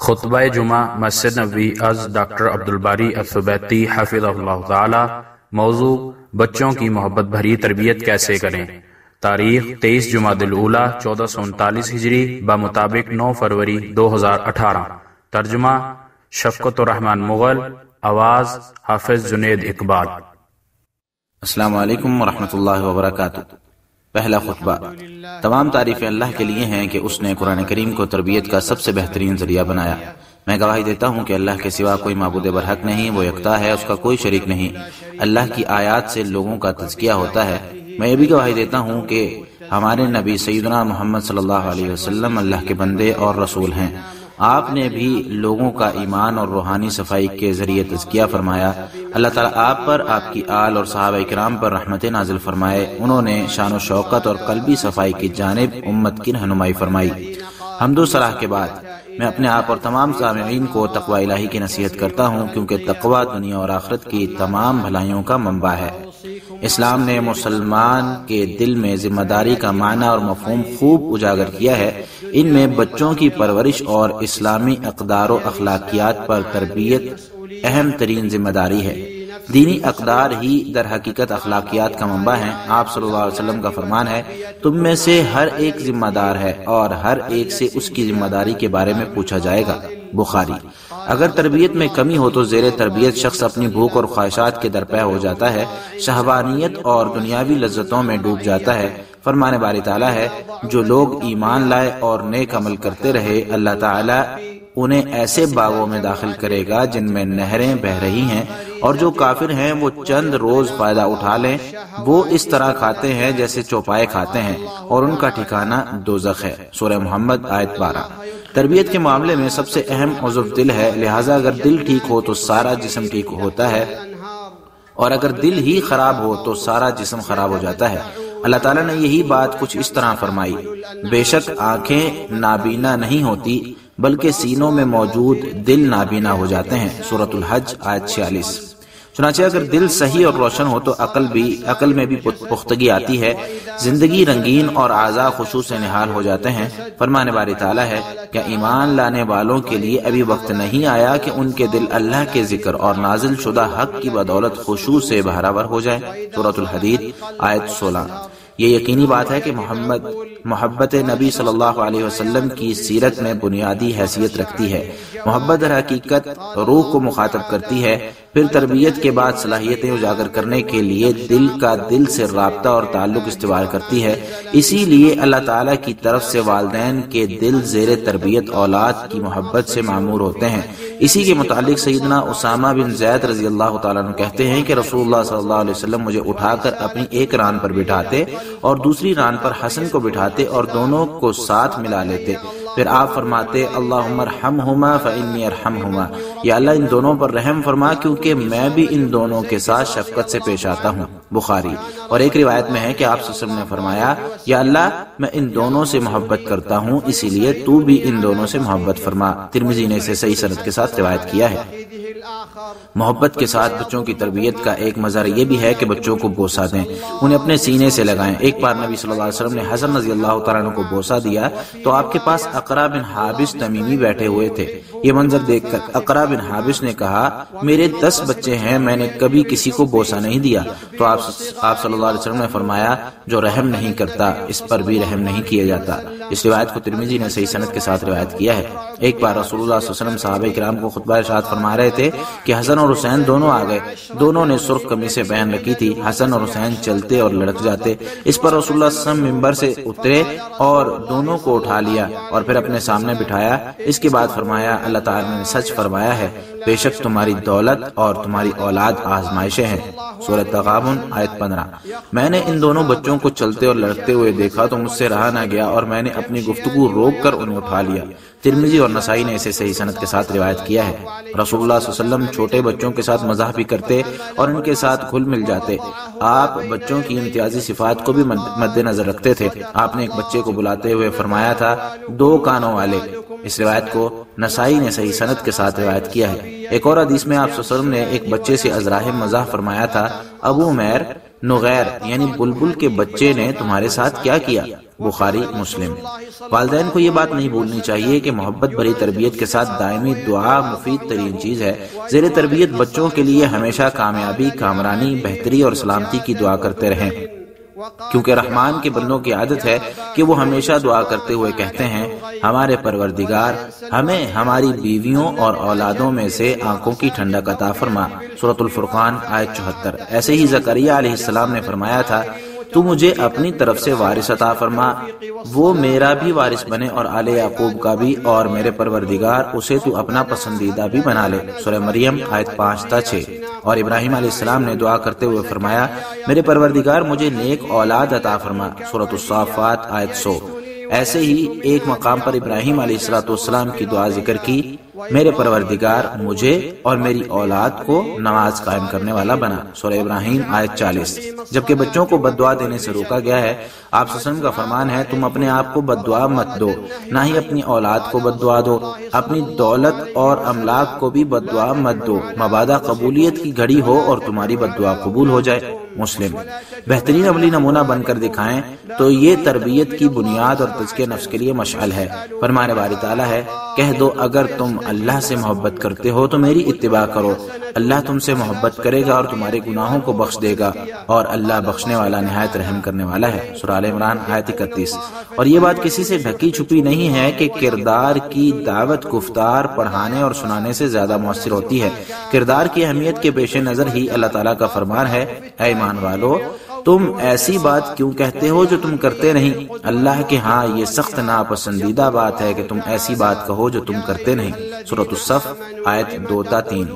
خطبہ جمعہ Masjid Nabawi is doctor Abdul Bari الثبیتی حفظہ اللہ تعالی۔ موضوع بچوں کی محبت بھری تربیت کیسے کریں۔ تاریخ 23 جمادی الاولیٰ 1439 ہجری بمطابق 9 فروری 2018۔ ترجمہ شفقت الرحمن مغل، آواز حافظ جنید اقبال۔ السلام علیکم ورحمۃ اللہ وبرکاتہ۔ پہلا خطبہ۔ تمام تعریفیں اللہ کے لیے ہیں کہ اس نے قرآن کریم کو تربیت کا سب سے بہترین ذریعہ بنایا۔ میں گواہی دیتا ہوں کہ اللہ کے سوا کوئی معبود برحق نہیں، وہ یکتا ہے، اس کا کوئی شریک نہیں۔ اللہ کی آیات سے لوگوں کا تزکیہ ہوتا ہے۔ میں یہ بھی گواہی دیتا ہوں کہ ہمارے نبی سیدنا محمد صلی اللہ علیہ وسلم اللہ کے بندے اور رسول ہیں۔ آپ نے بھی لوگوں کا ایمان اور روحانی صفائی کے ذریعے تزکیہ فرمایا۔ اللہ تعالیٰ آپ پر، آپ کی آل اور صحابہ کرام پر رحمت نازل فرمائے۔ انہوں نے شان و شوکت اور قلبی صفائی کی جانب امت کی رہنمائی فرمائی۔ حمد و ثنا کے بعد میں اپنے آپ اور تمام سامعین کو تقوی الہی کی نصیحت کرتا ہوں، کیونکہ تقوی دنیا اور آخرت کی تمام بھلائیوں کا منبع ہے۔ اسلام نے مسلمان کے دل میں ذمہ داری کا معنی اور مفہوم خوب اجاگر کیا ہے۔ ان میں بچوں کی پرورش اور اسلامی اقدار و اخلاقیات پر تربیت اہم ترین ذمہ داری ہے۔ دینی اقدار ہی در حقیقت اخلاقیات کا منبع ہیں۔ آپ صلی اللہ علیہ وسلم کا فرمان ہے، تم میں سے ہر ایک ذمہ دار ہے اور ہر ایک سے اس کی ذمہ داری کے بارے میں پوچھا جائے گا۔ بخاری۔ اگر تربیت میں کمی ہو تو زیر تربیت شخص اپنی بھوک اور خواہشات کے درپے ہو جاتا ہے، شہوانیت اور دنیاوی لذتوں میں ڈوب جاتا ہے۔ فرمان باری تعالیٰ ہے، جو لوگ ایمان لائے اور نیک عمل کرتے رہے، اللہ تعالیٰ انہیں ایسے باغوں میں داخل کرے گا جن میں نہریں بہہ رہی ہیں، اور جو کافر ہیں وہ چند روز فائدہ اٹھا لیں، وہ اس طرح کھاتے ہیں جیسے چوپائے کھاتے ہیں، اور ان کا ٹھکانہ دوزخ ہے۔ سورہ محمد آیت 12۔ تربیت کے معاملے میں سب سے اہم عضو دل ہے، لہٰذا اگر دل ٹھیک ہو تو سارا جسم ٹھیک ہوتا ہے، اور اگر دل ہی خراب ہو تو سارا جسم خراب ہو جاتا ہے۔ اللہ تعالیٰ نے یہی بات کچھ اس طرح فرمائی، بے شک آنکھیں نابینا نہیں ہوتی بلکہ سینوں میں موجود دل نابینا ہو جاتے ہیں۔ سورۃ الحج آیت 46۔ چنانچہ اگر دل صحیح اور روشن ہو تو عقل میں بھی پختگی آتی ہے، زندگی رنگین اور اعضاء خشوع سے نہال ہو جاتے ہیں۔ فرمان باری تعالیٰ ہے، کیا ایمان لانے والوں کے لیے ابھی وقت نہیں آیا کہ ان کے دل اللہ کے ذکر اور نازل شدہ حق کی بدولت خشوع سے بہرور ہو جائے۔ سورۃ الحدید آیت 16۔ یہ یقینی بات ہے کہ محبت نبی صلی اللہ علیہ وسلم کی سیرت میں بنیادی حیثیت رکھتی ہے۔ محبت در حقیقت روح کو مخاطب کرتی ہے، پھر تربیت کے بعد صلاحیتیں اجاگر کرنے کے لیے دل کا دل سے رابطہ اور تعلق استوار کرتی ہے۔ اسی لیے اللہ تعالیٰ کی طرف سے والدین کے دل زیر تربیت اولاد کی محبت سے معمور ہوتے ہیں۔ اسی کے متعلق سیدنا اسامہ بن زید رضی اللہ تعالیٰ عنہ کہتے ہیں کہ رسول اللہ صلی اللہ علیہ وسلم مجھے اٹھا کر اپنی ایک ران پر بٹھاتے اور دوسری ران پر حسن کو بٹھاتے اور دونوں کو ساتھ ملا لیتے، پھر آپ فرماتے، اللہم ارحمہما فانی ارحمہما، یا اللہ ان دونوں پر رحم فرما کیونکہ میں بھی ان دونوں کے ساتھ شفقت سے پیش آتا ہوں۔ بخاری۔ اور ایک روایت میں ہے کہ آپ صلی اللہ علیہ وسلم نے فرمایا، یا اللہ میں ان دونوں سے محبت کرتا ہوں، اسی لیے تو بھی ان دونوں سے محبت فرما۔ ترمذی نے اسے صحیح سند کے ساتھ روایت کیا ہے۔ محبت کے ساتھ بچوں کی تربیت کا ایک مظہر یہ بھی ہے کہ بچوں کو بوسہ دیں، انہیں اپنے سینے سے لگائیں۔ ایک بار نبی صلی اللہ علیہ وسلم نے حسن رضی اللہ تعالیٰ عنہ کو بوسہ دیا تو آپ کے پاس اقرا بن حابس تمیمی بیٹھے ہوئے تھے۔ یہ منظر دیکھ کر اقرا بن حابس نے کہا، میرے 10 بچے ہیں، میں نے کبھی کسی کو بوسہ نہیں دیا۔ تو آپ صلی اللہ علیہ وسلم نے فرمایا، جو رحم نہیں کرتا اس پر بھی رحم نہیں کیا جاتا۔ اس روایت کو ترمذی نے صحیح سند کے ساتھ روایت کیا ہے۔ ایک بار رسول اللہ صلی اللہ علیہ وسلم صحابہ کرام کو خطبہ ارشاد فرما رہے تھے کہ حسن اور حسین دونوں آ گئے، دونوں نے سرخ قمیصیں پہن رکھی تھی، حسن اور حسین چلتے اور لڑک جاتے۔ اس پر رسول اللہ صلی اللہ علیہ وسلم ممبر سے اترے اور دونوں کو اٹھا لیا اور پھر اپنے سامنے بٹھایا۔ اس کے بعد فرمایا، اللہ تعالیٰ نے سچ فرمایا ہے، بے شک تمہاری دولت اور تمہاری اولاد آزمائشیں ہیں۔ سورۃ تغابن آیت 15۔ میں نے ان دونوں بچوں کو چلتے اور لڑکتے ہوئے دیکھا تو مجھ سے رہا نہ گیا اور میں نے اپنی گفتگو روک کر انہیں اٹھا لیا۔ ترمذی اور نسائی نے اسے صحیح سند کے ساتھ روایت کیا ہے۔ رسول اللہ صلی اللہ علیہ وسلم چھوٹے بچوں کے ساتھ مزاح بھی کرتے اور ان کے ساتھ گھل مل جاتے۔ آپ بچوں کی امتیازی صفات کو بھی مد نظر رکھتے تھے۔ آپ نے ایک بچے کو بلاتے ہوئے فرمایا تھا، 2 کانوں والے۔ اس روایت کو نسائی نے صحیح سند کے ساتھ روایت کیا ہے۔ ایک اور حدیث میں آپ صلی اللہ علیہ وسلم نے ایک بچے سے ازراہ مزاح فرمایا تھا، ابو عمیر، نغیر یعنی بلبل کے بچے نے تمہارے ساتھ کیا کیا؟ بخاری مسلم۔ والدین کو یہ بات نہیں بھولنی چاہیے کہ محبت بھری تربیت کے ساتھ دائمی دعا مفید ترین چیز ہے۔ زیر تربیت بچوں کے لیے ہمیشہ کامیابی، کامرانی، بہتری اور سلامتی کی دعا کرتے رہیں، کیونکہ رحمان کے بندوں کی عادت ہے کہ وہ ہمیشہ دعا کرتے ہوئے کہتے ہیں، ہمارے پروردگار ہمیں ہماری بیویوں اور اولادوں میں سے آنکھوں کی ٹھنڈک عطا فرما۔ سورۃ الفرقان آیت 74۔ ایسے ہی زکریا علیہ السلام نے فرمایا تھا، تو مجھے اپنی طرف سے وارث عطا فرما، وہ میرا بھی وارث بنے اور آل یعقوب کا بھی، اور میرے پروردگار اسے تو اپنا پسندیدہ بھی بنا لے۔ سورہ مریم آیت 5 تا 6۔ اور ابراہیم علیہ السلام نے دعا کرتے ہوئے فرمایا، میرے پروردگار مجھے نیک اولاد عطا فرما۔ سورۃ الصافات آیت 100۔ ایسے ہی ایک مقام پر ابراہیم علیہ السلام کی دعا ذکر کی، میرے پروردگار مجھے اور میری اولاد کو نماز قائم کرنے والا بنا۔ سورہ ابراہیم آیت 40۔ جبکہ بچوں کو بد دعا دینے سے روکا گیا ہے۔ آپ صلی اللہ علیہ وسلم کا فرمان ہے، تم اپنے آپ کو بد دعا مت دو، نہ ہی اپنی اولاد کو بد دعا دو، اپنی دولت اور املاک کو بھی بد دعا مت دو، مبادا قبولیت کی گھڑی ہو اور تمہاری بد دعا قبول ہو جائے۔ مسلم۔ بہترین عملی نمونہ بن کر دکھائیں تو یہ تربیت کی بنیاد اور تزکیہ نفس کے لیے مشعل ہے۔ فرمان باری تعالیٰ ہے، کہہ دو اگر تم اللہ سے محبت کرتے ہو تو میری اتباع کرو، اللہ تم سے محبت کرے گا اور تمہارے گناہوں کو بخش دے گا، اور اللہ بخشنے والا نہایت رحم کرنے والا ہے۔ سورہ آل عمران آیت 31۔ اور یہ بات کسی سے ڈھکی چھپی نہیں ہے کہ کردار کی دعوت گفتار، پڑھانے اور سنانے سے زیادہ مؤثر ہوتی ہے۔ کردار کی اہمیت کے پیش نظر ہی اللہ تعالیٰ کا فرمان ہے، اے ایمان والو تم ایسی بات کیوں کہتے ہو جو تم کرتے نہیں؟ اللہ کے ہاں یہ سخت ناپسندیدہ بات ہے کہ تم ایسی بات کہو جو تم کرتے نہیں۔ سورۃ الصف آیت 2 تا 3۔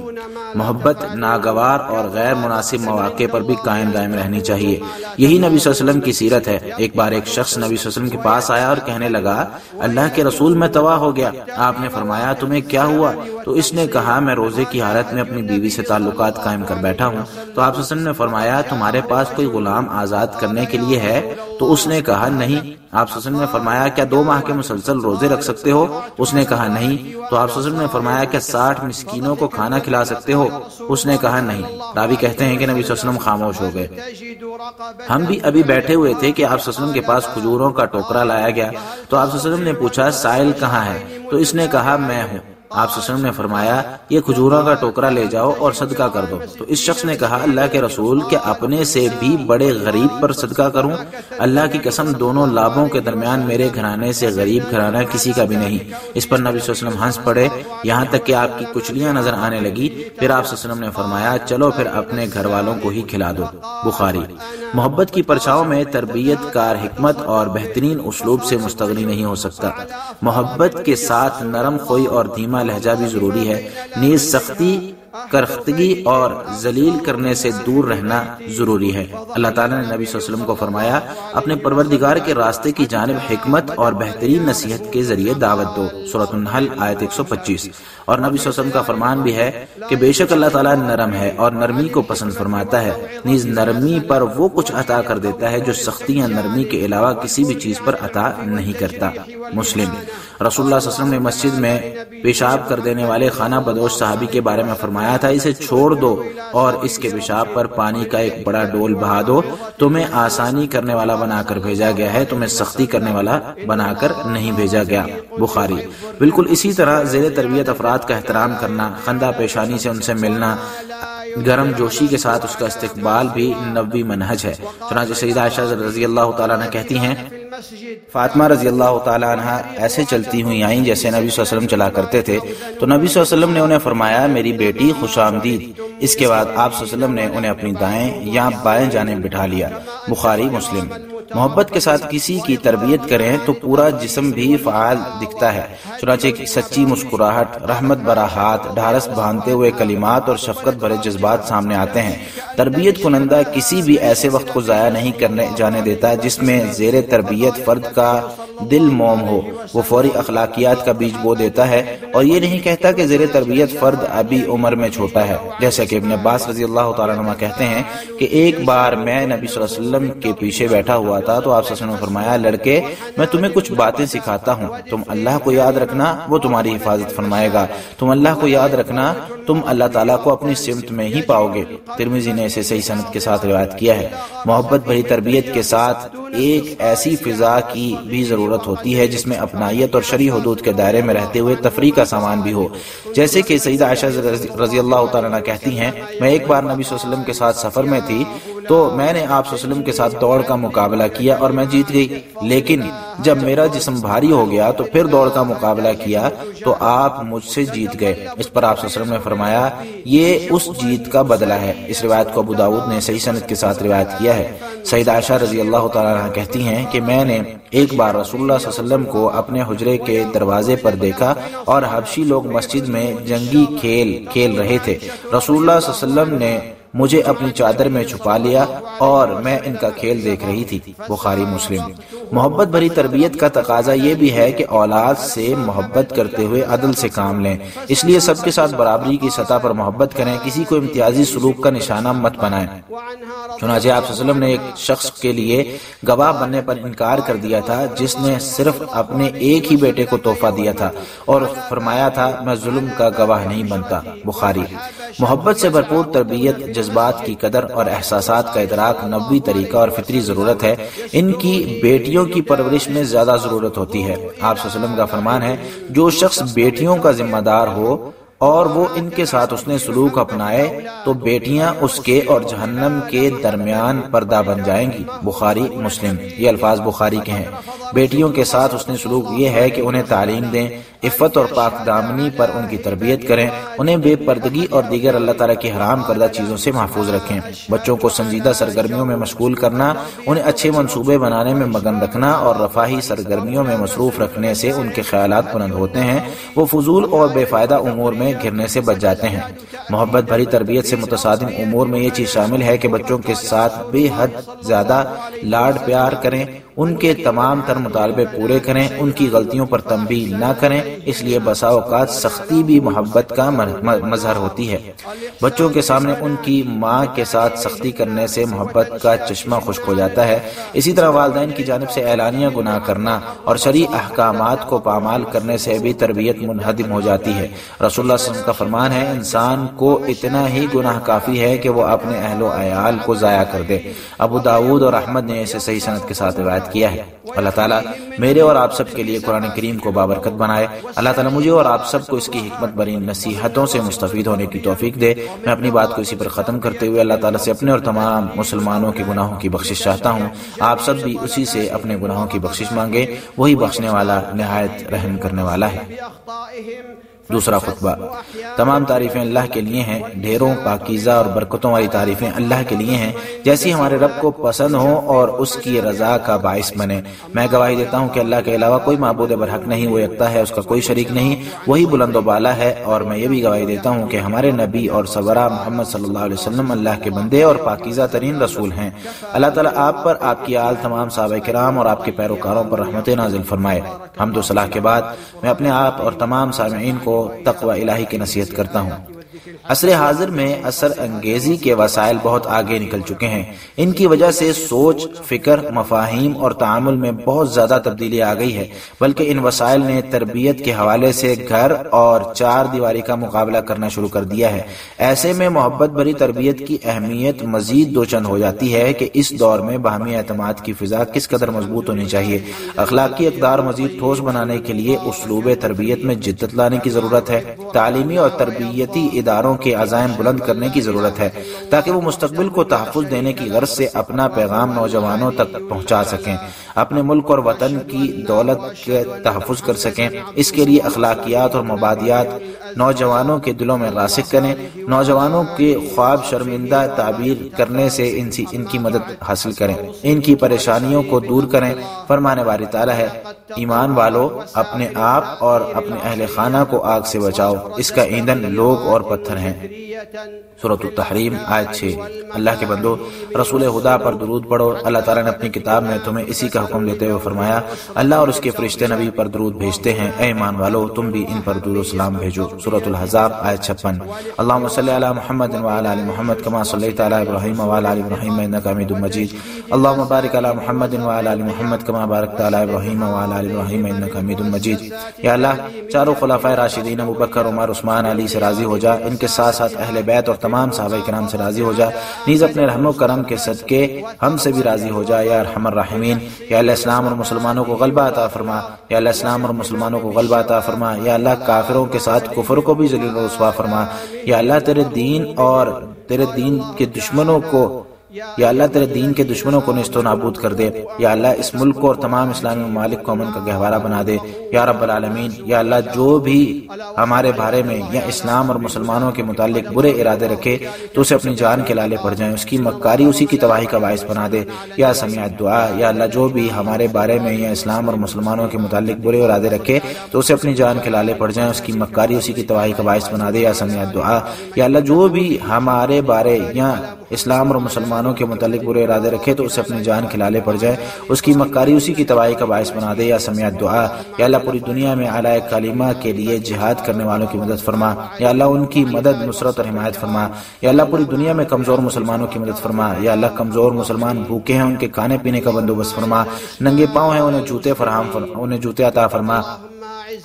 محبت ناگوار اور غیر مناسب مواقع پر بھی قائم دائم رہنی چاہیے۔ یہی نبی صلی اللہ علیہ وسلم کی سیرت ہے۔ ایک بار ایک شخص نبی صلی اللہ علیہ وسلم کے پاس آیا اور کہنے لگا، اللہ کے رسول میں تباہ ہو گیا۔ آپ نے فرمایا، تمہیں کیا ہوا؟ تو اس نے کہا، میں روزے کی حالت میں اپنی بیوی سے تعلقات قائم کر بیٹھا ہوں۔ تو آپ صلی اللہ علیہ وسلم نے فرمایا، تمہارے پاس کوئی غلام آزاد کرنے کے لیے ہے؟ تو اس نے کہا نہیں۔ آپ صلی اللہ علیہ وسلم نے فرمایا، کیا 2 ماہ کے مسلسل روزے رکھ سکتے ہو؟ اس نے کہا نہیں۔ تو آپ صلی اللہ علیہ وسلم نے فرمایا، کیا 60 مسکینوں کو کھانا کھلا سکتے ہو؟ اس نے کہا نہیں۔ راوی کہتے ہیں کہ نبی صلی اللہ علیہ وسلم خاموش ہو گئے۔ ہم بھی ابھی بیٹھے ہوئے تھے کہ آپ صلی اللہ علیہ وسلم کے پاس کھجوروں کا ٹوکرا لایا گیا۔ تو آپ صلی اللہ علیہ وسلم نے پوچھا، سائل کہاں ہے؟ تو اس نے کہا، میں ہوں۔ آپ صلی اللہ علیہ وسلم نے فرمایا، یہ کھجوروں کا ٹوکرا لے جاؤ اور صدقہ کر دو۔ تو اس شخص نے کہا، اللہ کے رسول، کیا اپنے سے بھی بڑے غریب پر صدقہ کروں؟ اللہ کی قسم، دونوں لابوں کے درمیان میرے گھرانے سے غریب گھرانہ کسی کا بھی نہیں۔ اس پر نبی صلی اللہ علیہ وسلم ہنس پڑے، یہاں تک کہ آپ کی کچلیاں نظر آنے لگی۔ پھر آپ صلی اللہ علیہ وسلم نے فرمایا، چلو پھر اپنے گھر والوں کو ہی کھلا دو۔ بخاری۔ محبت کی پرچھاؤں میں تربیت کار حکمت اور بہترین اسلوب سے مستغنی نہیں ہو سکتا۔ محبت کے ساتھ نرم خوئی اور دھیما لہجہ بھی ضروری ہے، نیز سختی، کرختگی اور ذلیل کرنے سے دور رہنا ضروری ہے۔ اللہ تعالیٰ نے نبی صلی اللہ علیہ وسلم کو فرمایا، اپنے پروردگار کے راستے کی جانب حکمت اور بہترین نصیحت کے ذریعے دعوت دو۔ سورۃ النحل آیت 125۔ اور نبی صلی اللہ علیہ وسلم کا فرمان بھی ہے کہ بے شک اللہ تعالیٰ نرم ہے اور نرمی کو پسند فرماتا ہے، نیز نرمی پر وہ کچھ عطا کر دیتا ہے جو سختیاں نرمی کے علاوہ کسی بھی چیز پر عطا نہیں کرتا۔ مسلم۔ رسول اللہ صلی اللہ علیہ وسلم نے مسجد میں پیشاب کر دینے والے خانہ بدوش صحابی کے بارے میں فرمایا تھا، اسے چھوڑ دو اور اس کے پیشاب پر پانی کا ایک بڑا ڈول بہا دو، تمہیں آسانی کرنے والا بنا کر بھیجا گیا ہے، تمہیں سختی کرنے والا بنا کر نہیں بھیجا گیا۔ بخاری۔ بالکل اسی طرح زیر تربیت افراد کا احترام کرنا، خندہ پیشانی سے ان سے ملنا، گرم جوشی کے ساتھ اس کا استقبال بھی نبوی منہج ہے۔ چنانچہ سیدہ عائشہ رضی اللہ تعالیٰ عنہ کہتی ہیں، فاطمہ رضی اللہ تعالیٰ عنہ ایسے چلتی ہوئی آئیں جیسے نبی صلی اللہ علیہ وسلم چلا کرتے تھے، تو نبی صلی اللہ علیہ وسلم نے انہیں فرمایا، میری بیٹی خوش آمدید۔ اس کے بعد آپ صلی اللہ علیہ وسلم نے انہیں اپنی دائیں یا بائیں جانب بٹھا لیا۔ بخاری مسلم۔ محبت کے ساتھ کسی کی تربیت کریں تو پورا جسم بھی فعال دکھتا ہے، چنانچہ ایک سچی مسکراہٹ، رحمت برا ہاتھ، ڈھارس باندھتے ہوئے کلمات اور شفقت بھرے جذبات سامنے آتے ہیں۔ تربیت کنندہ کسی بھی ایسے وقت کو ضائع نہیں کرنے جانے دیتا جس میں زیر تربیت فرد کا دل موم ہو، وہ فوری اخلاقیات کا بیج بو دیتا ہے اور یہ نہیں کہتا کہ زیر تربیت فرد ابھی عمر میں چھوٹا ہے۔ جیسا کہ ابن عباس رضی اللہ تعالیٰ عنہ کہتے ہیں کہ ایک بار میں نبی صلی اللہ علیہ وسلم کے پیچھے بیٹھا ہوا ہوا تھا تو آپ صلی اللہ علیہ وسلم نے فرمایا لڑکے میں تمہیں کچھ باتیں سکھاتا ہوں، تم اللہ کو یاد رکھنا وہ تمہاری حفاظت فرمائے گا، تم اللہ کو یاد رکھنا تم اللہ تعالیٰ کو اپنی سمت میں ہی پاؤ گے۔ ترمذی نے اسے صحیح سند کے ساتھ روایت کیا ہے۔ محبت بھری تربیت کے ساتھ ایک ایسی فضا کی بھی ضرورت ہوتی ہے جس میں اپنائیت اور شرعی حدود کے دائرے میں رہتے ہوئے تفریح کا سامان بھی ہو، جیسے کہ سیدہ عائشہ رضی اللہ تعالیٰ عنہا کہتی ہیں میں ایک بار نبی صلی اللہ علیہ وسلم کے ساتھ سفر میں تھی تو میں نے آپ صلی اللہ علیہ وسلم کے ساتھ دوڑ کا مقابلہ کیا اور میں جیت گئی، لیکن جب میرا جسم بھاری ہو گیا تو پھر دوڑ کا مقابلہ کیا تو آپ مجھ سے جیت گئے۔ اس پر آپ صلی اللہ علیہ وسلم نے فرمایا یہ اس جیت کا بدلہ ہے۔ اس روایت کو ابو داؤد نے صحیح سند کے ساتھ روایت کیا ہے۔ سیدہ عائشہ رضی اللہ تعالیٰ عنہا کہتی ہیں کہ میں نے ایک بار رسول اللہ صلی اللہ علیہ وسلم کو اپنے حجرے کے دروازے پر دیکھا اور حبشی لوگ مسجد میں جنگی کھیل رہے تھے۔ رسول اللہ صلی اللہ علیہ وسلم نے مجھے اپنی چادر میں چھپا لیا اور میں ان کا کھیل دیکھ رہی تھی۔ بخاری مسلم۔ محبت بھری تربیت کا تقاضا یہ بھی ہے کہ اولاد سے محبت کرتے ہوئے عدل سے کام لیں، اس لیے سب کے ساتھ برابری کی سطح پر محبت کریں، کسی کو امتیازی سلوک کا نشانہ مت بنائیں۔ چنانچہ آپ صلی اللہ علیہ وسلم نے ایک شخص کے لیے گواہ بننے پر انکار کر دیا تھا جس نے صرف اپنے ایک ہی بیٹے کو تحفہ دیا تھا اور فرمایا تھا میں ظلم کا گواہ نہیں بنتا۔ بخاری۔ محبت سے بھرپور تربیت جذبات کی قدر اور احساسات کا ادراک نبوی طریقہ اور فطری ضرورت ہے، ان کی بیٹیوں کی پرورش میں زیادہ ضرورت ہوتی ہے۔ آپ صلی اللہ علیہ وسلم کا فرمان ہے جو شخص بیٹیوں کا ذمہ دار ہو اور وہ ان کے ساتھ اس نے سلوک اپنائے تو بیٹیاں اس کے اور جہنم کے درمیان پردہ بن جائیں گی۔ بخاری مسلم۔ یہ الفاظ بخاری کے ہیں۔ بیٹیوں کے ساتھ اس نے سلوک یہ ہے کہ انہیں تعلیم دیں، عفت اور پاک دامنی پر ان کی تربیت کریں، انہیں بے پردگی اور دیگر اللہ تعالیٰ کی حرام کردہ چیزوں سے محفوظ رکھیں، بچوں کو سنجیدہ سرگرمیوں میں مشغول کرنا، انہیں اچھے منصوبے بنانے میں مگن رکھنا اور رفاہی سرگرمیوں میں مصروف رکھنے سے ان کے خیالات بلند ہوتے ہیں، وہ فضول اور بے فائدہ امور میں گھرنے سے بچ جاتے ہیں۔ محبت بھری تربیت سے متصادم امور میں یہ چیز شامل ہے کہ بچوں کے ساتھ بے حد زیادہ لاڈ پیار کریں، ان کے تمام تر مطالبے پورے کریں، ان کی غلطیوں پر تنبیہ نہ کریں، اس لیے بسا اوقات سختی بھی محبت کا مظہر ہوتی ہے۔ بچوں کے سامنے ان کی ماں کے ساتھ سختی کرنے سے محبت کا چشمہ خشک ہو جاتا ہے۔ اسی طرح والدین کی جانب سے اعلانیہ گناہ کرنا اور شرعی احکامات کو پامال کرنے سے بھی تربیت منہدم ہو جاتی ہے۔ رسول اللہ صلی اللہ علیہ وسلم کا فرمان ہے انسان کو اتنا ہی گناہ کافی ہے کہ وہ اپنے اہل و عیال کو ضائع کر دے۔ ابو داؤد اور احمد نے اسے صحیح سند کے ساتھ روایت کیا ہے۔ اللہ تعالیٰ میرے اور آپ سب کے لیے قرآن کریم کو بابرکت بنائے۔ اللہ تعالیٰ مجھے اور آپ سب کو اس کی حکمت بری نصیحتوں سے مستفید ہونے کی توفیق دے۔ میں اپنی بات کو اسی پر ختم کرتے ہوئے اللہ تعالیٰ سے اپنے اور تمام مسلمانوں کے گناہوں کی بخشش چاہتا ہوں۔ آپ سب بھی اسی سے اپنے گناہوں کی بخشش مانگے، وہی بخشنے والا نہایت رحم کرنے والا ہے۔ دوسرا خطبہ۔ تمام تعریفیں اللہ کے لیے ہیں، ڈھیروں پاکیزہ اور برکتوں والی تعریفیں اللہ کے لیے ہیں جیسی ہمارے رب کو پسند ہو اور اس کی رضا کا باعث بنے۔ میں گواہی دیتا ہوں کہ اللہ کے علاوہ کوئی معبود برحق نہیں، وہ یکتا ہے، اس کا کوئی شریک نہیں، وہی بلند و بالا ہے۔ اور میں یہ بھی گواہی دیتا ہوں کہ ہمارے نبی اور سرورہ محمد صلی اللہ علیہ وسلم اللہ کے بندے اور پاکیزہ ترین رسول ہیں۔ اللہ تعالیٰ آپ پر، آپ کی آل، تمام صحابہ کرام اور آپ کے پیروکاروں پر رحمت نازل فرمائے۔ حمد و صلاح کے بعد میں اپنے آپ اور تمام سامعین کو تقوی الہی کی نصیحت کرتا ہوں۔ عصر حاضر میں اثر انگیزی کے وسائل بہت آگے نکل چکے ہیں، ان کی وجہ سے سوچ، فکر، مفاہیم اور تعامل میں بہت زیادہ تبدیلی آ گئی ہے، بلکہ ان وسائل نے تربیت کے حوالے سے گھر اور چار دیواری کا مقابلہ کرنا شروع کر دیا ہے۔ ایسے میں محبت بھری تربیت کی اہمیت مزید دو چند ہو جاتی ہے کہ اس دور میں باہمی اعتماد کی فضا کس قدر مضبوط ہونی چاہیے۔ اخلاقی اقدار مزید ٹھوس بنانے کے لیے اسلوب تربیت میں جدت لانے کی ضرورت ہے، تعلیمی اور تربیتی اداروں کے عزائم بلند کرنے کی ضرورت ہے تاکہ وہ مستقبل کو تحفظ دینے کی غرض سے اپنا پیغام نوجوانوں تک پہنچا سکیں، اپنے ملک اور وطن کی دولت کے تحفظ کر سکیں۔ اس کے لیے اخلاقیات اور مبادیات نوجوانوں کے دلوں میں راسخ کریں، نوجوانوں کے خواب شرمندہ تعبیر کرنے سے ان کی مدد حاصل کریں، ان کی پریشانیوں کو دور کریں۔ فرمانے والی تعالیٰ ہے ایمان والو اپنے آپ اور اپنے اہل خانہ کو آگ سے بچاؤ، اس کا ایندھن لوگ اور پتھر ہیں۔ سورۃ التحریم آیت 6۔ اللہ کے بندو رسول خدا پر درود پڑھو۔ اللہ تعالیٰ نے اپنی کتاب میں تمہیں اسی کا حکم دیتے ہوئے فرمایا اللہ اور اس کے فرشتے نبی پر درود بھیجتے ہیں، اے ایمان والو تم بھی ان پر درود و سلام بھیجو۔ سورۃ الحزاب آیت 56۔ اللهم صل علی محمد وعلی آل محمد کما صلیت علی ابراہیم وعلی آل ابراہیم انک حمید مجید۔ اللهم بارک علی محمد وعلی آل محمد کما بارکت علی ابراہیم وعلی آل ابراہیم انک حمید مجید۔ یا اللہ چاروں خلفائے راشدین ابو بکر، عمر، عثمان، علی سے راضی ہو جا، ان کے ساتھ ساتھ اہل بیت اور تمام صحابہ کرام سے راضی ہو جا، نیز اپنے رحم و کرم کے صدقے ہم سے بھی راضی ہو جا یا ارحم الراحمین۔ یا اللہ اسلام اور مسلمانوں کو غلبہ عطا فرما، یا اللہ اسلام اور مسلمانوں کو غلبہ عطا فرما، یا اللہ کافروں کے ساتھ کفر کو بھی ذلیل و رسوا فرما، یا اللہ تیرے دین اور تیرے دین کے دشمنوں کو، یا اللہ تیرے دین کے دشمنوں کو نیست و نابود کر دے، یا اللہ اس ملک کو اور تمام اسلامی ممالک کو امن کا گہوارہ بنا دے یا رب العالمین۔ یا اللہ جو بھی ہمارے بارے میں یا اسلام اور مسلمانوں کے متعلق برے ارادے رکھے تو اسے اپنی جان کے لالے پڑ جائیں، اس کی مکاری اسی کی تباہی کا باعث بنا دے یا سمیع الدعا۔ یا اللہ جو بھی ہمارے بارے میں یا اسلام اور مسلمانوں کے متعلق برے ارادے رکھے تو اسے اپنی جان کے لالے پڑ جائیں، اس کی مکاری اسی کی تباہی کا باعث بنا دے یا سمیع الدعا۔ یا اللہ جو بھی ہمارے بارے یا اسلام اور مسلمانوں کے متعلق برے ارادے رکھے تو اسے اپنی جان کھلالے پڑ جائے، اس کی مکاری اسی کی تباہی کا باعث بنا دے یا سمیع الدعا۔ یا اللہ پوری دنیا میں اعلی کلمہ کے لیے جہاد کرنے والوں کی مدد فرما، یا اللہ ان کی مدد، نصرت اور حمایت فرما۔ یا اللہ پوری دنیا میں کمزور مسلمانوں کی مدد فرما، یا اللہ کمزور مسلمان بھوکے ہیں ان کے کھانے پینے کا بندوبست فرما، ننگے پاؤں ہیں انہیں جوتے عطا فرما۔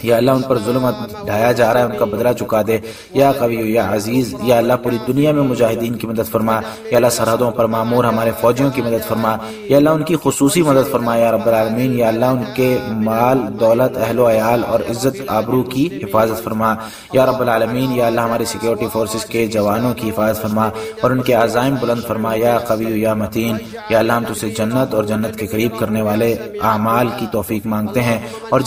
یا اللہ ان پر ظلم ڈھایا جا رہا ہے ان کا بدلہ چکا دے یا قوی یا عزیز۔ یا اللہ پوری دنیا میں مجاہدین کی مدد فرما، یا اللہ سرحدوں پر معمور ہمارے فوجیوں کی مدد فرما، یا اللہ ان کی خصوصی مدد فرما یا رب العالمین۔ یا اللہ ان کے مال، دولت، اہل و عیال اور عزت آبرو کی حفاظت فرما یا رب العالمین۔ یا اللہ ہماری سیکیورٹی فورسز کے جوانوں کی حفاظت فرما اور ان کے عزائم بلند فرما یا قوی یا متین۔ یا اللہ ہم تجھ سے جنت اور جنت کے قریب کرنے والے اعمال کی توفیق مانگتے ہیں اور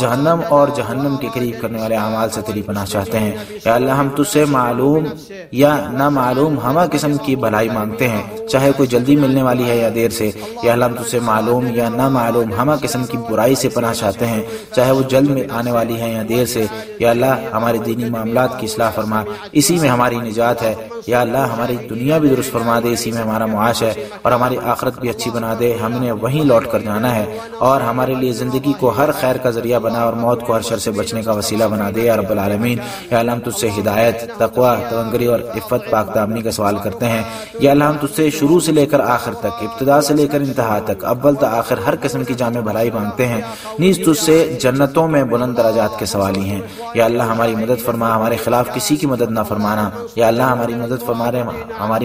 جہنم کے قریب کرنے والے اعمال سے تیری پناہ چاہتے ہیں۔ یا اللہ ہم تجھ سے معلوم یا نامعلوم ہمہ قسم کی بھلائی مانگتے ہیں، چاہے کوئی جلدی ملنے والی ہے یا دیر سے۔ یا اللہ ہم تجھ سے معلوم یا نامعلوم ہمہ قسم کی برائی سے پناہ چاہتے ہیں، چاہے وہ جلد میں آنے والی ہے یا دیر سے۔ یا اللہ ہمارے دینی معاملات کی اصلاح فرما، اسی میں ہماری نجات ہے۔ یا اللہ ہماری دنیا بھی درست فرما دے، اسی میں ہمارا معاش ہے، اور ہماری آخرت بھی اچھی بنا دے، ہم نے وہیں لوٹ کر جانا ہے، اور ہمارے لیے زندگی کو ہر خیر کا ذریعہ بنا اور موت کو ہر شر سے بچنے کا وسیلہ بنا دے یا رب العالمین۔ یا اللہ ہم تجھ سے ہدایت، تقوی، توانگری اور عفت پاک دامنی کا سوال کرتے ہیں۔ یا اللہ ہم تجھ سے شروع سے لے کر آخر تک، ابتدا سے لے کر انتہا تک، اول تا آخر ہر قسم کی جامع بھلائی مانگتے ہیں، نیز تجھ سے جنتوں میں بلند درجات کے سوالی ہیں۔ یا اللہ ہماری مدد فرما، ہمارے خلاف کسی کی مدد نہ فرمانا۔ یا اللہ ہماری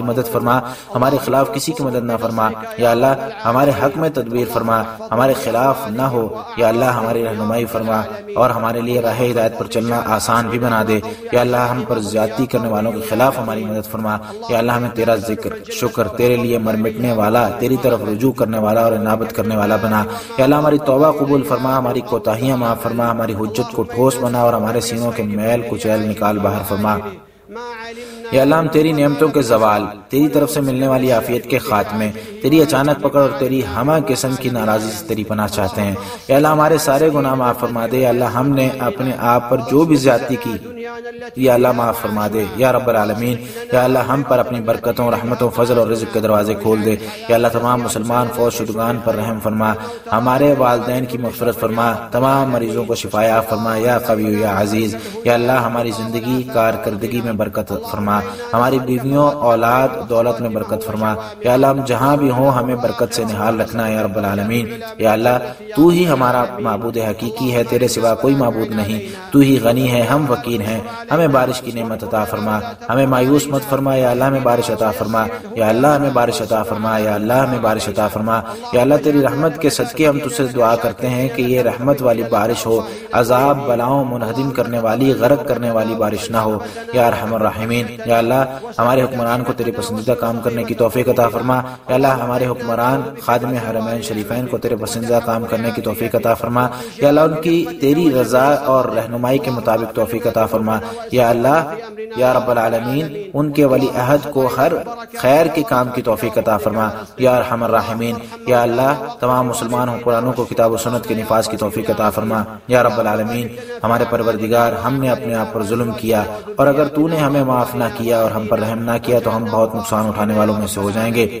مدد فرما، ہمارے خلاف کسی کی مدد نہ فرما۔ یا اللہ ہمارے حق میں تدبیر فرما، ہمارے خلاف نہ ہو۔ یا اللہ ہماری رہنمائی فرما اور ہمارے لیے راہ ہدایت پر چلنا آسان بھی بنا دے۔ یا اللہ ہم پر زیادتی کرنے والوں کے خلاف ہماری مدد فرما۔ یا اللہ ہمیں تیرا ذکر، شکر، تیرے لیے مرمٹنے والا، تیری طرف رجوع کرنے والا اور انابت کرنے والا بنا۔ یا اللہ ہماری توبہ قبول فرما، ہماری کوتاہیاں معاف فرما، ہماری حجت کو ٹھوس بنا اور ہمارے سینوں کے میل کچیل نکال باہر فرما۔ یا اللہ ہم تیری نعمتوں کے زوال، تیری طرف سے ملنے والی عافیت کے خاتمے، تیری اچانک پکڑ اور تیری ہمہ قسم کی ناراضی سے تیری پناہ چاہتے ہیں۔ یا اللہ ہمارے سارے گناہ معاف فرما دے۔ یا اللہ ہم نے اپنے آپ پر جو بھی زیادتی کی یا اللہ معاف فرما دے یا رب العالمین۔ یا اللہ ہم پر اپنی برکتوں، رحمتوں، فضل اور رزق کے دروازے کھول دے۔ یا اللہ تمام مسلمان فوج شدگان پر رحم فرما، ہمارے والدین کی مغفرت فرما، تمام مریضوں کو شفا یاب فرما یا قوی یا عزیز۔ یا اللہ ہماری زندگی، کارکردگی میں برکت فرما، ہماری بیویوں، اولاد، دولت میں برکت فرما۔ یا اللہ ہم جہاں بھی ہوں ہمیں برکت سے نہال رکھنا یا رب العالمین۔ یا اللہ تو ہی ہمارا معبود حقیقی ہے، تیرے سوا کوئی معبود نہیں، تو ہی غنی ہے، ہم فقیر ہیں، ہمیں بارش کی نعمت عطا فرما، ہمیں مایوس مت فرما۔ یا اللہ ہمیں بارش عطا فرما، یا اللہ ہمیں بارش عطا فرما، یا اللہ ہمیں بارش عطا فرما۔ یا اللہ تیری رحمت کے صدقے ہم تجھ سے دعا کرتے ہیں کہ یہ رحمت والی بارش ہو، عذاب بلاؤں منہدم کرنے والی، غرق کرنے والی بارش نہ ہو یا ارحم الراحمین۔ یا اللہ ہمارے حکمران کو تیرے پسندیدہ کام کرنے کی توفیق عطا فرما۔ یا اللہ ہمارے حکمران خادم حرمین شریفین کو تیرے پسندیدہ کام کرنے کی توفیق عطا فرما۔ یا اللہ ان کی تیری رضا اور رہنمائی کے مطابق توفیق عطا فرما۔ یا اللہ یا رب العالمین ان کے ولی عہد کو ہر خیر کے کام کی توفیق عطا فرما یا ارحم الراحمین۔ یا اللہ تمام مسلمان حکمرانوں کو کتاب و سنت کے نفاذ کی توفیق عطا فرما یا رب العالمین۔ ہمارے پروردگار ہم نے اپنے آپ پر ظلم کیا، اور اگر تو نے ہمیں معاف نہ کیا اور ہم پر رحم نہ کیا تو ہم بہت نقصان اٹھانے والوں میں سے ہو جائیں گے۔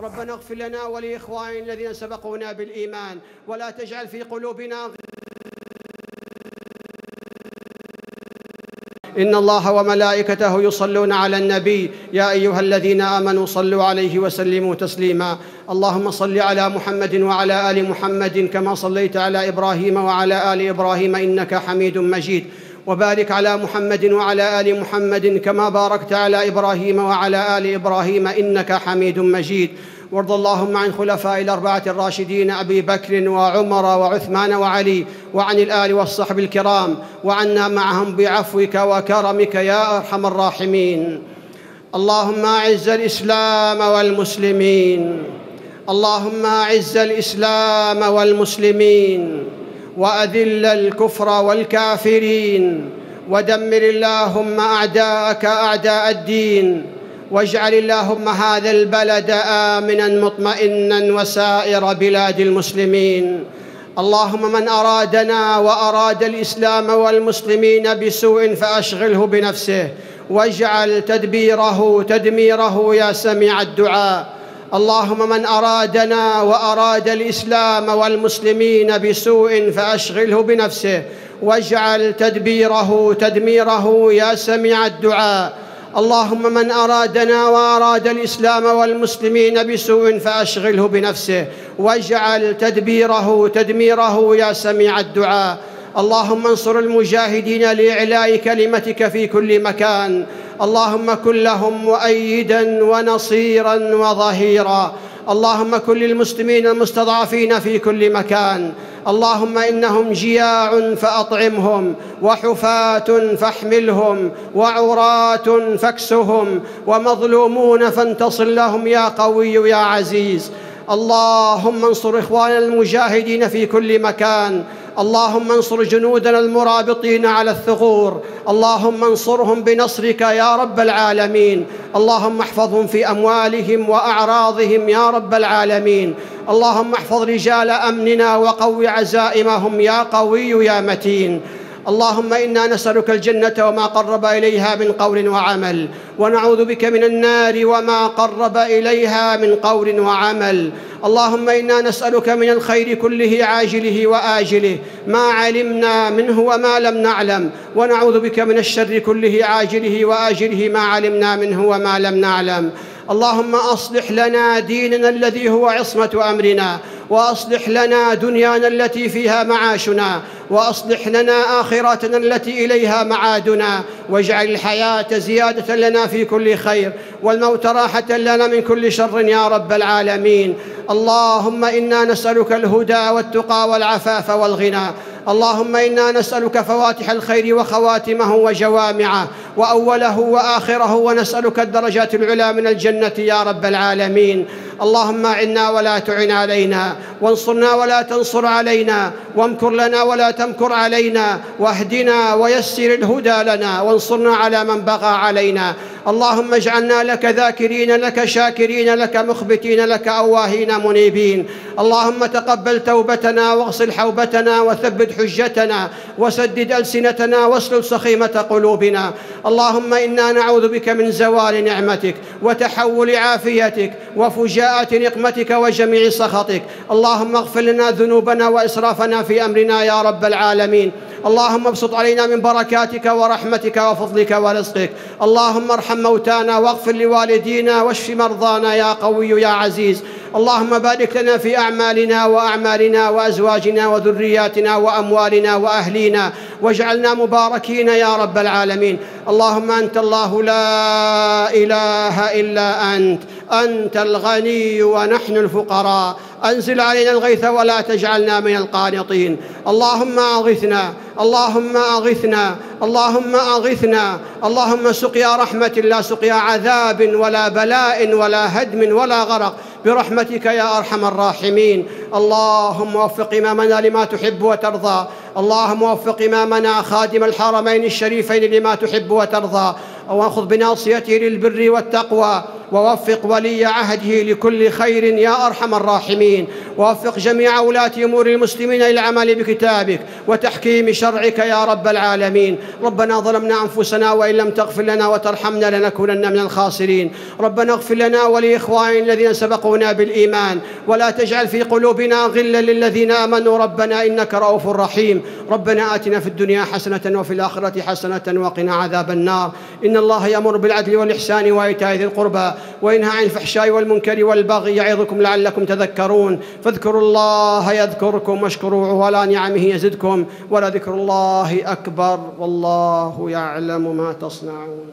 ربنا اغفر لنا ولإخواننا الذين سبقونا بالإيمان ولا تجعل في قلوبنا إن الله وملائكته يصلون على النبي يا أيها الذين آمنوا صلوا عليه وسلموا تسليما اللهم صل على محمد وعلى آل محمد كما صليت على إبراهيم وعلى آل إبراهيم إنك حميد مجيد وبارك على محمد وعلى آل محمد كما باركت على إبراهيم وعلى آل إبراهيم إنك حميد مجيد وارض اللهم عن خلفاء الأربعة الراشدين أبي بكر وعمر وعثمان وعلي وعن الآل والصحب الكرام وعنا معهم بعفوك وكرمك يا أرحم الراحمين. اللهم أعز الإسلام والمسلمين، اللهم أعز الإسلام والمسلمين وأذل الكفر والكافرين ودمر اللهم أعداءك أعداء الدين واجعل اللهم هذا البلد آمناً مطمئناً وسائر بلاد المسلمين. اللهم من أرادنا وأراد الإسلام والمسلمين بسوء فأشغله بنفسه واجعل تدبيره تدميره يا سميع الدعاء. اللهم من أرادنا وأراد الإسلام والمسلمين بسوء فأشغله بنفسه واجعل تدبيره تدميره يا سميع الدعاء. اللهم من أرادنا وأراد الإسلام والمسلمين بسوء فأشغله بنفسه واجعل تدبيره تدميره يا سميع الدعاء. اللهم انصر المجاهدين لإعلاء كلمتك في كل مكان. اللهم كن لهم مؤيداً ونصيراً وظهيراً. اللهم كن للمسلمين المستضعفين في كل مكان. اللهم إنهم جياع فأطعمهم وحفاة فاحملهم وعراة فاكسهم ومظلومون فانتصر لهم يا قوي يا عزيز. اللهم انصر إخواننا المجاهدين في كل مكان. اللهم انصر جنودنا المرابطين على الثغور. اللهم انصرهم بنصرك يا رب العالمين. اللهم احفظهم في أموالهم وأعراضهم يا رب العالمين. اللهم احفظ رجال أمننا وقوي عزائمهم يا قوي يا متين. اللهم إنا نسألك الجنة وما قرب إليها من قول وعمل ونعوذ بك من النار وما قرب إليها من قول وعمل. اللهم إنا نسألك من الخير كله عاجله وآجله ما علمنا منه وما لم نعلم ونعوذ بك من الشر كله عاجله وآجله ما علمنا منه وما لم نعلم. اللهم أصلح لنا ديننا الذي هو عصمة أمرنا وأصلح لنا دنيانا التي فيها معاشنا وأصلح لنا آخرتنا التي إليها معادنا واجعل الحياة زيادة لنا في كل خير والموت راحة لنا من كل شر يا رب العالمين. اللهم إنا نسألك الهدى والتقى والعفاف والغنى. اللهم إنا نسألك فواتح الخير وخواتمه وجوامعه وأوله وآخره ونسألك الدرجات العلى من الجنة يا رب العالمين. اللهم أعنا ولا تعن علينا وانصرنا ولا تنصر علينا وامكر لنا ولا تمكر علينا واهدنا ويسر الهدى لنا وانصرنا على من بغى علينا. اللهم اجعلنا لك ذاكرين لك شاكرين لك مخبتين لك أواهين منيبين. اللهم تقبل توبتنا واغسل حوبتنا وثبت حجتنا وسدد ألسنتنا واسلل سخيمة قلوبنا. اللهم إنا نعوذ بك من زوال نعمتك وتحول عافيتك وفجاءة نقمتك وجميع سخطك. اللهم اغفر لنا ذنوبنا وإسرافنا في أمرنا يا رب العالمين. اللهم ابسط علينا من بركاتك ورحمتك وفضلك ورزقك. اللهم ارحم موتانا واغفر لوالدينا واشف مرضانا يا قوي يا عزيز. اللهم بارك لنا في أعمالنا وأعمالنا وأزواجنا وذرياتنا وأموالنا وأهلينا، واجعلنا مباركين يا رب العالمين. اللهم أنت الله لا إله إلا أنت الغني ونحن الفقراء، أنزل علينا الغيث ولا تجعلنا من القانطين. اللهم أغثنا، اللهم أغثنا، اللهم أغثنا. اللهم سقيا رحمة لا سقيا عذاب ولا بلاء ولا هدم ولا غرق، برحمتك يا أرحم الراحمين. اللهم وفق إمامنا لما تحب وترضى، اللهم وفق إمامنا خادم الحرمين الشريفين لما تحب وترضى، وخذ بناصيته للبر والتقوى، ووفق ولي عهده لكل خير يا أرحم الراحمين. ووفق جميع ولاة أمور المسلمين للعمل بكتابك وتحكيم شرعك يا رب العالمين. ربنا ظلمنا أنفسنا وإن لم تغفر لنا وترحمنا لنكونن من الخاسرين. ربنا اغفر لنا ولإخواننا الذين سبقونا بالإيمان، ولا تجعل في قلوبنا غلا للذين آمنوا ربنا إنك رؤوف رحيم. ربنا آتنا في الدنيا حسنة وفي الآخرة حسنة وقنا عذاب النار. إن الله يأمر بالعدل والإحسان وإيتاء ذي القربى وينهى عن الفحشاء والمنكر والبغي يعظكم لعلكم تذكرون. فاذكروا الله يذكركم واشكروه وعلى نعمه يزدكم، ولذكر الله أكبر والله يعلم ما تصنعون.